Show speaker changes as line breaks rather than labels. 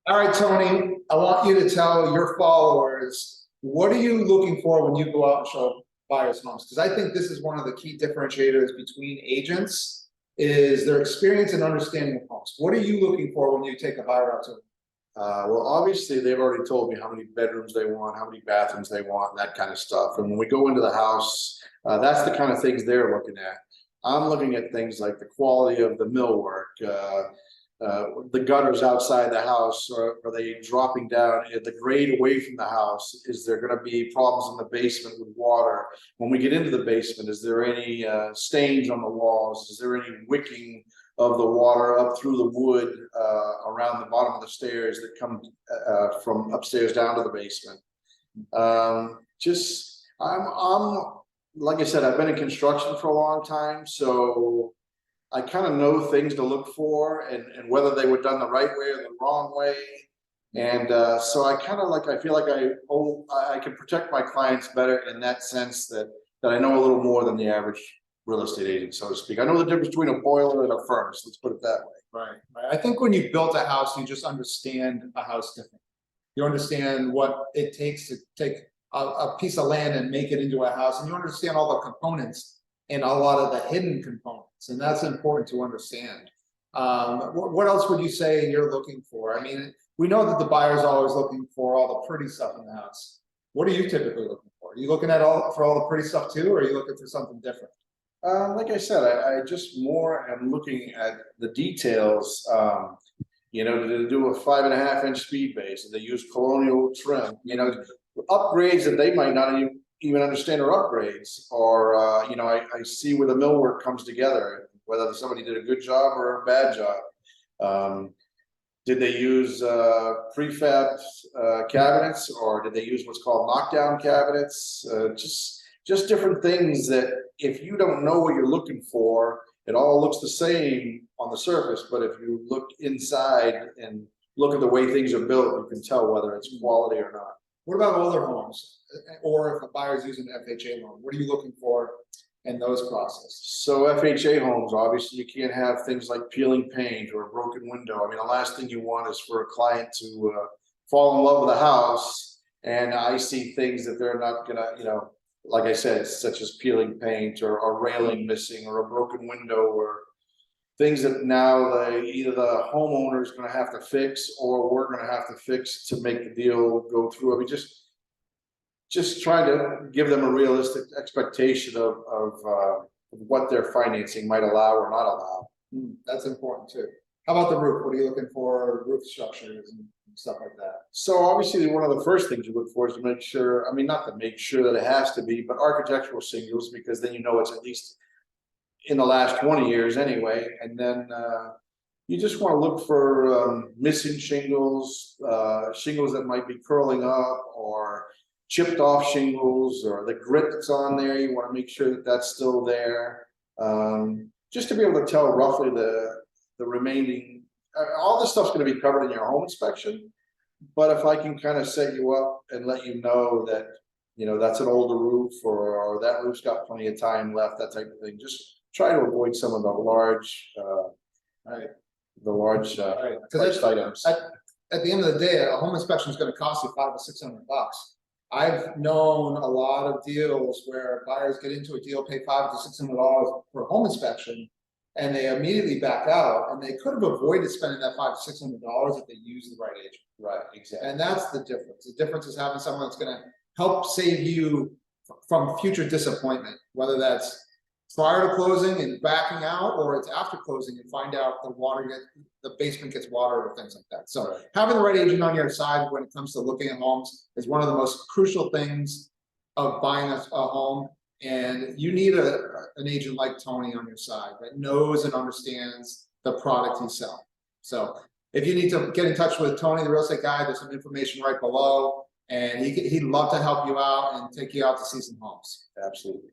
All right, Tony, I want you to tell your followers, what are you looking for when you go out and show buyers homes? Because I think this is one of the key differentiators between agents is their experience and understanding of homes. What are you looking for when you take a buyer out to?
Well, obviously, they've already told me how many bedrooms they want, how many bathrooms they want, and that kind of stuff. And when we go into the house, that's the kind of things they're looking at. I'm looking at things like the quality of the millwork, the gutters outside the house. Are they dropping down? The grade away from the house? Is there going to be problems in the basement with water? When we get into the basement, is there any stains on the walls? Is there any wicking of the water up through the wood around the bottom of the stairs that come from upstairs down to the basement? I'm like I said, I've been in construction for a long time, so I kind of know things to look for and whether they were done the right way or the wrong way. And so I kind of I feel like I can protect my clients better in that sense that I know a little more than the average real estate agent, so to speak. I know the difference between a boiler and a furnace. Let's put it that way.
Right, right. I think when you built a house, you just understand a house different. You understand what it takes to take a piece of land and make it into a house, and you understand all the components and a lot of the hidden components, and that's important to understand. What else would you say you're looking for? I mean, we know that the buyer's always looking for all the pretty stuff in the house. What are you typically looking for? Are you looking at all the pretty stuff too, or are you looking for something different?
Like I said, I just more am looking at the details. Did they do a 5.5-inch speed base? Did they use colonial trim? Upgrades that they might not even understand are upgrades. Or I see where the millwork comes together, whether somebody did a good job or a bad job. Did they use prefab cabinets, or did they use what's called knockdown cabinets? Just different things that if you don't know what you're looking for, it all looks the same on the surface. But if you look inside and look at the way things are built, you can tell whether it's quality or not.
What about older homes? Or if a buyer's using an FHA loan, what are you looking for in those processes?
So FHA homes, obviously, you can't have things like peeling paint or a broken window. I mean, the last thing you want is for a client to fall in love with a house, and I see things that they're not gonna, like I said, such as peeling paint or a railing missing or a broken window or things that now either the homeowner is going to have to fix or we're going to have to fix to make the deal go through. I mean, just trying to give them a realistic expectation of what their financing might allow or not allow.
That's important too. How about the roof? What are you looking for? Roof structures and stuff like that.
So obviously one of the first things you look for is to make sure, I mean, not to make sure that it has to be, but architectural shingles, because then it's at least in the last 20 years anyway. And then you just want to look for missing shingles, shingles that might be curling up, or chipped off shingles, or the grit that's on there. You want to make sure that that's still there, just to be able to tell roughly the remaining. All this stuff's going to be covered in your home inspection, but if I can kind of set you up and let you know that that's an older roof, or that roof's got plenty of time left, that type of thing, just try to avoid some of the large items.
At the end of the day, a home inspection is going to cost you $500 to $600. I've known a lot of deals where buyers get into a deal, pay $500 to $600 for a home inspection, and they immediately back out, and they could have avoided spending that $500 to $600 if they used the right agent.
Right, exactly.
And that's the difference. The difference is having someone that's going to help save you from future disappointment, whether that's prior to closing and backing out, or it's after closing and find out the basement gets water or things like that. So having the right agent on your side when it comes to looking at homes is one of the most crucial things of buying a home. And you need an agent like Tony on your side that knows and understands the product he's selling. So if you need to get in touch with Tony, the real estate guy, there's some information right below, and he'd love to help you out and take you out to see some homes.
Absolutely.